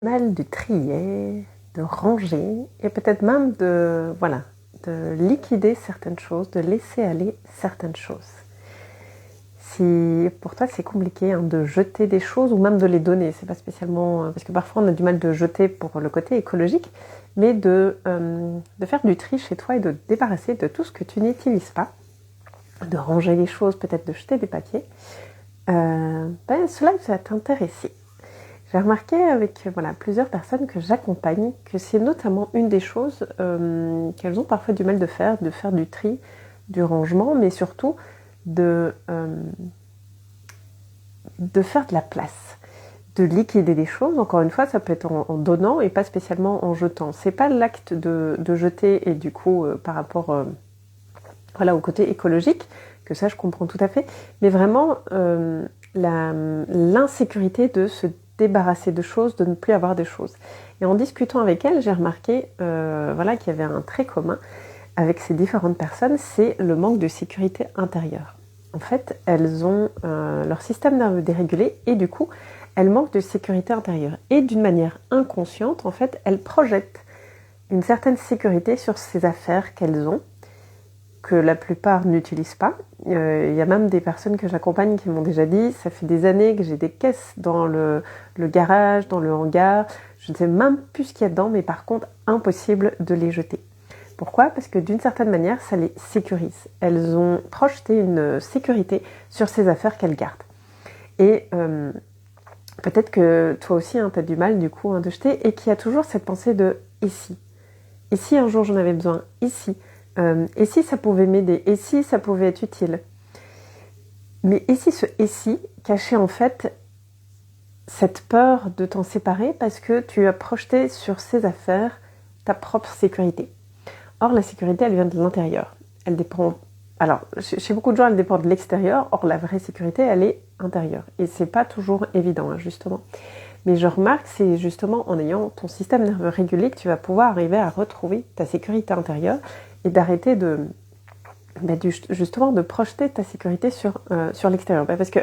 Mal de trier, de ranger et peut-être même de liquider certaines choses, de laisser aller certaines choses. Si pour toi c'est compliqué de jeter des choses ou même de les donner, c'est pas spécialement parce que parfois on a du mal de jeter pour le côté écologique, mais de faire du tri chez toi et de te débarrasser de tout ce que tu n'utilises pas, de ranger les choses, peut-être de jeter des papiers. Cela va t'intéresser. J'ai remarqué avec plusieurs personnes que j'accompagne que c'est notamment une des choses qu'elles ont parfois du mal de faire du tri, du rangement, mais surtout de faire de la place, de liquider des choses. Encore une fois, ça peut être en donnant et pas spécialement en jetant. C'est pas l'acte de jeter et du coup par rapport au côté écologique, que ça je comprends tout à fait, mais vraiment l'insécurité de se débarrasser de choses, de ne plus avoir de choses. Et en discutant avec elle, j'ai remarqué qu'il y avait un trait commun avec ces différentes personnes, c'est le manque de sécurité intérieure. En fait, elles ont leur système nerveux dérégulé et du coup, elles manquent de sécurité intérieure. Et d'une manière inconsciente, en fait, elles projettent une certaine sécurité sur ces affaires qu'elles ont, que la plupart n'utilisent pas. Il y a même des personnes que j'accompagne qui m'ont déjà dit, ça fait des années que j'ai des caisses dans le garage, dans le hangar, je ne sais même plus ce qu'il y a dedans, mais par contre, impossible de les jeter. Pourquoi ? Parce que d'une certaine manière, ça les sécurise. Elles ont projeté une sécurité sur ces affaires qu'elles gardent. Et peut-être que toi aussi, tu as du mal du coup de jeter et qu'il y a toujours cette pensée de « et si ?» Et si un jour j'en avais besoin ? Et si ça pouvait m'aider ? Et si ça pouvait être utile ? Mais et si ce « et si » cachait en fait cette peur de t'en séparer parce que tu as projeté sur ces affaires ta propre sécurité. Or, la sécurité, elle vient de l'intérieur. Elle dépend... Alors, chez beaucoup de gens, elle dépend de l'extérieur. Or, la vraie sécurité, elle est intérieure. Et c'est pas toujours évident, justement. Mais je remarque, c'est justement en ayant ton système nerveux régulé que tu vas pouvoir arriver à retrouver ta sécurité intérieure et d'arrêter justement de projeter ta sécurité sur l'extérieur. Parce que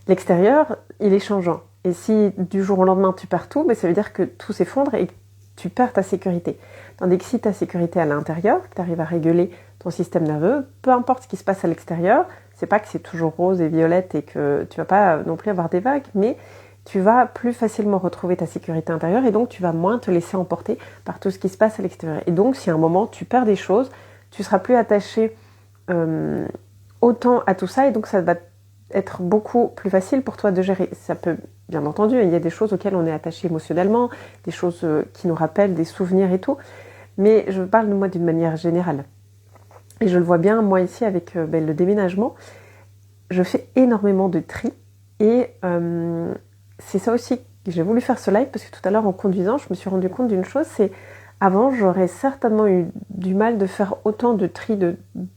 l'extérieur, il est changeant. Et si du jour au lendemain tu perds tout, ça veut dire que tout s'effondre et que tu perds ta sécurité. Tandis que si ta sécurité est à l'intérieur, que tu arrives à réguler ton système nerveux, peu importe ce qui se passe à l'extérieur, c'est pas que c'est toujours rose et violette et que tu vas pas non plus avoir des vagues, mais tu vas plus facilement retrouver ta sécurité intérieure et donc tu vas moins te laisser emporter par tout ce qui se passe à l'extérieur. Et donc si à un moment tu perds des choses, tu seras plus attaché autant à tout ça et donc ça va être beaucoup plus facile pour toi de gérer. Ça peut, bien entendu, il y a des choses auxquelles on est attaché émotionnellement, des choses qui nous rappellent des souvenirs et tout, mais je parle de moi d'une manière générale. Et je le vois bien, moi ici, avec le déménagement, je fais énormément de tri et c'est ça aussi que j'ai voulu faire ce live parce que tout à l'heure, en conduisant, je me suis rendu compte d'une chose, c'est avant, j'aurais certainement eu du mal de faire autant de tri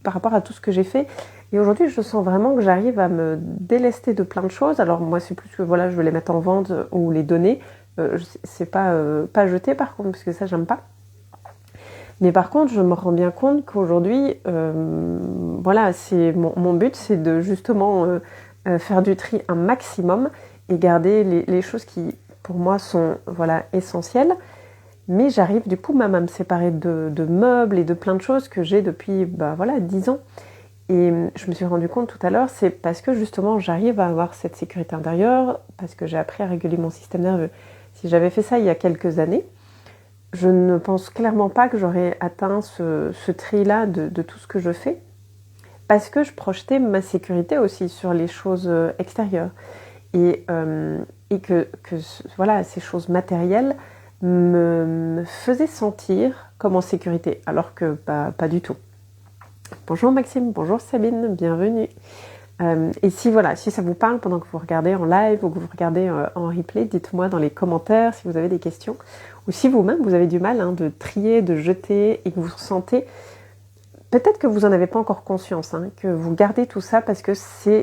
par rapport à tout ce que j'ai fait. Et aujourd'hui, je sens vraiment que j'arrive à me délester de plein de choses. Alors moi, c'est plus que je veux les mettre en vente ou les donner. C'est pas jeter par contre, parce que ça, j'aime pas. Mais par contre, je me rends bien compte qu'aujourd'hui, c'est mon but, c'est de justement faire du tri un maximum et garder les choses qui, pour moi, sont essentielles. Mais j'arrive du coup même à me séparer de meubles et de plein de choses que j'ai depuis 10 ans. Et je me suis rendu compte tout à l'heure, c'est parce que justement j'arrive à avoir cette sécurité intérieure, parce que j'ai appris à réguler mon système nerveux. Si j'avais fait ça il y a quelques années, je ne pense clairement pas que j'aurais atteint ce tri-là de tout ce que je fais, parce que je projetais ma sécurité aussi sur les choses extérieures. Et que ces choses matérielles me faisaient sentir comme en sécurité, alors que pas du tout. Bonjour Maxime, bonjour Sabine, bienvenue. Et si ça vous parle pendant que vous regardez en live ou que vous regardez en replay, dites-moi dans les commentaires si vous avez des questions. Ou si vous-même vous avez du mal de trier, de jeter et que vous ressentez, peut-être que vous n'en avez pas encore conscience, que vous gardez tout ça parce que ça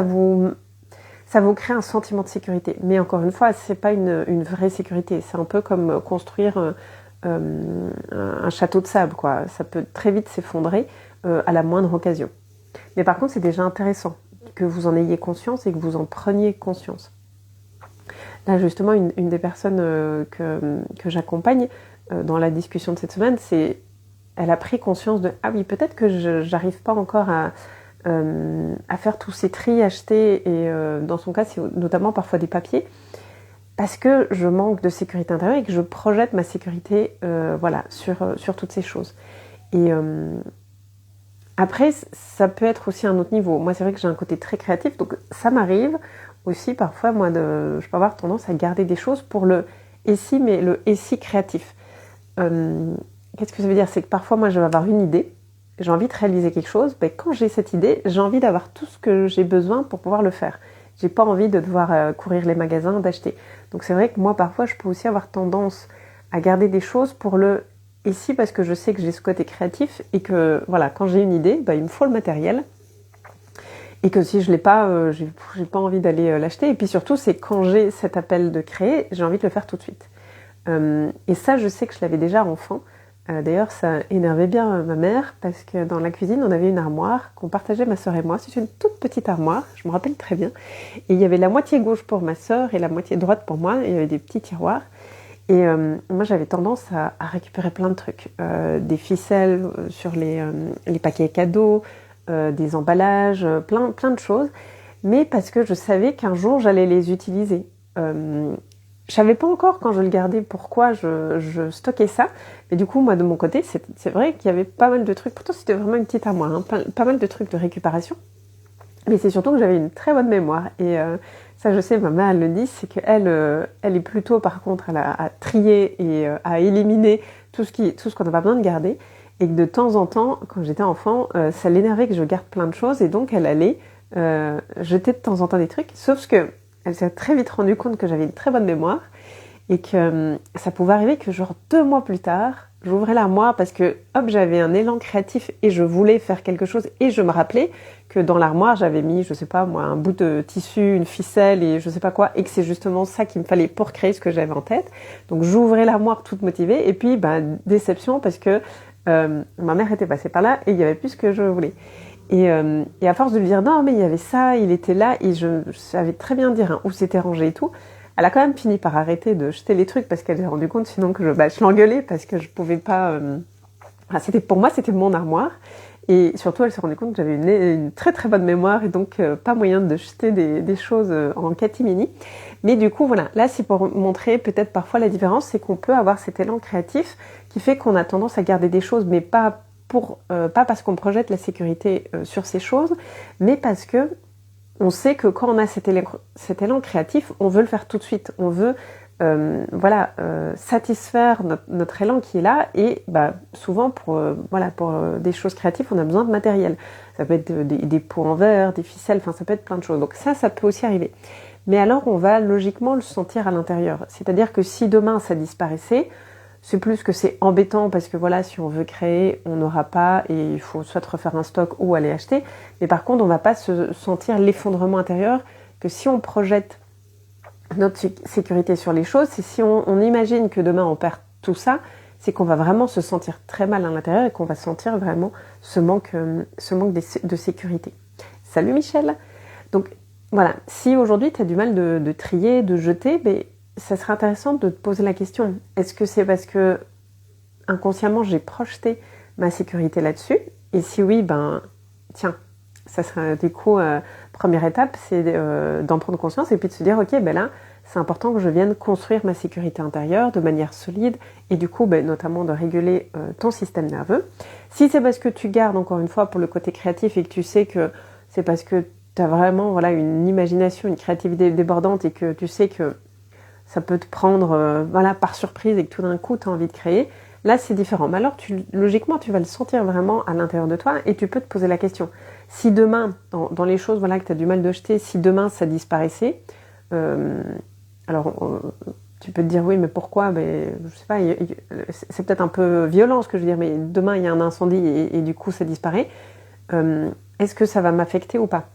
vous crée un sentiment de sécurité. Mais encore une fois, c'est pas une vraie sécurité. C'est un peu comme construire un château de sable, quoi. Ça peut très vite s'effondrer à la moindre occasion. Mais par contre, c'est déjà intéressant que vous en ayez conscience et que vous en preniez conscience. Là, justement, une des personnes que j'accompagne dans la discussion de cette semaine, elle a pris conscience de « Ah oui, peut-être que j'arrive pas encore à faire tous ces tris achetés » et dans son cas, c'est notamment parfois des papiers, parce que je manque de sécurité intérieure et que je projette ma sécurité sur toutes ces choses. Et après, ça peut être aussi un autre niveau. Moi, c'est vrai que j'ai un côté très créatif, donc ça m'arrive aussi parfois, moi, je peux avoir tendance à garder des choses pour le « et si », mais le « et si » créatif. Qu'est-ce que ça veut dire? C'est que parfois, moi, je vais avoir une idée, j'ai envie de réaliser quelque chose, ben, quand j'ai cette idée, j'ai envie d'avoir tout ce que j'ai besoin pour pouvoir le faire. J'ai pas envie de devoir courir les magasins, d'acheter. Donc c'est vrai que moi, parfois, je peux aussi avoir tendance à garder des choses pour le « et si », parce que je sais que j'ai ce côté créatif et que, voilà, quand j'ai une idée, ben, il me faut le matériel. Et que si je l'ai pas, j'ai pas envie d'aller l'acheter. Et puis surtout, c'est quand j'ai cet appel de créer, j'ai envie de le faire tout de suite. Et ça, je sais que je l'avais déjà enfant. D'ailleurs, ça énervait bien ma mère parce que dans la cuisine, on avait une armoire qu'on partageait ma sœur et moi. C'est une toute petite armoire, je me rappelle très bien. Et il y avait la moitié gauche pour ma sœur et la moitié droite pour moi. Et il y avait des petits tiroirs. Et moi, j'avais tendance à récupérer plein de trucs. Des ficelles sur les paquets cadeaux, des emballages, plein de choses. Mais parce que je savais qu'un jour, j'allais les utiliser. Je savais pas encore quand je le gardais pourquoi je stockais ça, mais du coup moi de mon côté c'est vrai qu'il y avait pas mal de trucs, pourtant c'était vraiment une petite armoire, hein, pas mal de trucs de récupération, mais c'est surtout que j'avais une très bonne mémoire et ça je sais, ma mère elle le dit, c'est qu'elle elle est plutôt par contre à trier et à éliminer tout ce qu'on n'a pas besoin de garder, et que de temps en temps quand j'étais enfant ça l'énervait que je garde plein de choses et donc elle allait jeter de temps en temps des trucs, sauf que elle s'est très vite rendue compte que j'avais une très bonne mémoire et que ça pouvait arriver que genre 2 mois plus tard, j'ouvrais l'armoire parce que hop, j'avais un élan créatif et je voulais faire quelque chose et je me rappelais que dans l'armoire, j'avais mis, je sais pas moi, un bout de tissu, une ficelle et je sais pas quoi, et que c'est justement ça qu'il me fallait pour créer ce que j'avais en tête. Donc j'ouvrais l'armoire toute motivée et puis déception parce que ma mère était passée par là et il y avait plus ce que je voulais. Et à force de lui dire non mais il y avait ça, il était là, et je savais très bien dire où c'était rangé et tout, elle a quand même fini par arrêter de jeter les trucs parce qu'elle s'est rendue compte sinon que je l'engueulais parce que je pouvais pas... pour moi c'était mon armoire, et surtout elle s'est rendue compte que j'avais une très très bonne mémoire et donc pas moyen de jeter des choses en catimini. Mais du coup voilà, là c'est pour montrer peut-être parfois la différence, c'est qu'on peut avoir cet élan créatif qui fait qu'on a tendance à garder des choses mais pas parce qu'on projette la sécurité sur ces choses, mais parce que on sait que quand on a cet élan créatif, on veut le faire tout de suite. On veut satisfaire notre élan qui est là, et souvent pour des choses créatives, on a besoin de matériel. Ça peut être des pots en verre, des ficelles, enfin ça peut être plein de choses. Donc ça peut aussi arriver. Mais alors on va logiquement le sentir à l'intérieur. C'est-à-dire que si demain ça disparaissait, c'est plus que c'est embêtant parce que voilà, si on veut créer, on n'aura pas et il faut soit refaire un stock ou aller acheter. Mais par contre, on va pas se sentir l'effondrement intérieur que si on projette notre sécurité sur les choses. C'est si on imagine que demain on perd tout ça, c'est qu'on va vraiment se sentir très mal à l'intérieur et qu'on va sentir vraiment ce manque de sécurité. Salut Michel! Donc voilà, si aujourd'hui tu as du mal de trier, de jeter, ça serait intéressant de te poser la question. Est-ce que c'est parce que inconsciemment j'ai projeté ma sécurité là-dessus? Et si oui, tiens, ça serait du coup, première étape, c'est d'en prendre conscience et puis de se dire, ok, là, c'est important que je vienne construire ma sécurité intérieure de manière solide et du coup, notamment de réguler ton système nerveux. Si c'est parce que tu gardes, encore une fois, pour le côté créatif et que tu sais que c'est parce que tu as vraiment une imagination, une créativité débordante et que tu sais que ça peut te prendre par surprise et que tout d'un coup tu as envie de créer, là c'est différent. Mais alors logiquement tu vas le sentir vraiment à l'intérieur de toi et tu peux te poser la question. Si demain, dans les choses que tu as du mal de jeter, si demain ça disparaissait, tu peux te dire oui mais pourquoi, je sais pas, c'est peut-être un peu violent ce que je veux dire, mais demain il y a un incendie et du coup ça disparaît, est-ce que ça va m'affecter ou pas?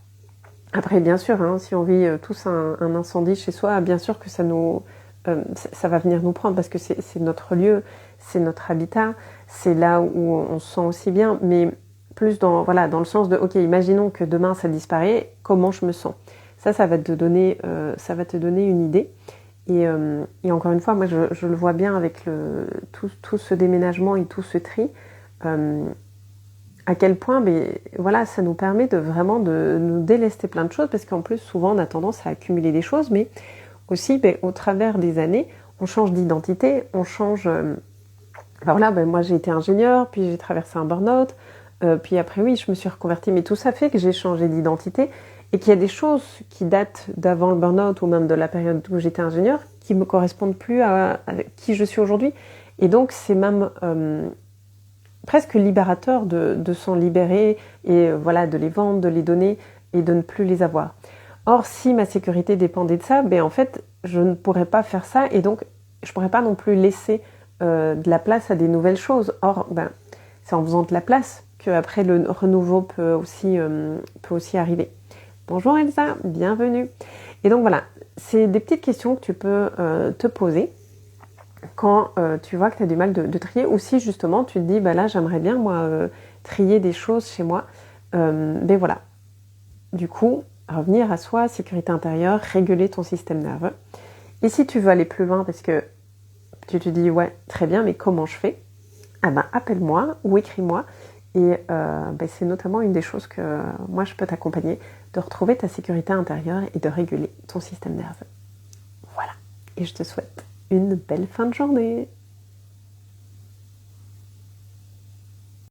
Après, bien sûr, si on vit tous un incendie chez soi, bien sûr que ça va venir nous prendre parce que c'est notre lieu, c'est notre habitat, c'est là où on se sent aussi bien, mais plus dans le sens de, ok, imaginons que demain ça disparaît, comment je me sens? Ça va te donner une idée. Et encore une fois, moi je le vois bien avec tout ce déménagement et tout ce tri, à quel point voilà, ça nous permet de vraiment de nous délester plein de choses, parce qu'en plus souvent on a tendance à accumuler des choses, mais aussi au travers des années, on change d'identité, on change... enfin voilà, moi j'ai été ingénieure, puis j'ai traversé un burn-out, puis après oui, je me suis reconvertie, mais tout ça fait que j'ai changé d'identité, et qu'il y a des choses qui datent d'avant le burn-out ou même de la période où j'étais ingénieure qui me correspondent plus à qui je suis aujourd'hui. Et donc c'est même presque libérateur de s'en libérer et voilà, de les vendre, de les donner et de ne plus les avoir. Or, si ma sécurité dépendait de ça, en fait, je ne pourrais pas faire ça et donc je ne pourrais pas non plus laisser de la place à des nouvelles choses. Or, c'est en faisant de la place qu'après le renouveau peut aussi arriver. Bonjour Elsa, bienvenue. Et donc voilà, c'est des petites questions que tu peux te poser quand tu vois que tu as du mal de trier, ou si justement tu te dis, là j'aimerais bien moi trier des choses chez moi. Voilà, du coup, revenir à soi, sécurité intérieure, réguler ton système nerveux. Et si tu veux aller plus loin parce que tu te dis, ouais, très bien, mais comment je fais ? Appelle-moi ou écris-moi. Et c'est notamment une des choses que moi je peux t'accompagner, de retrouver ta sécurité intérieure et de réguler ton système nerveux. Voilà. Et je te souhaite une belle fin de journée.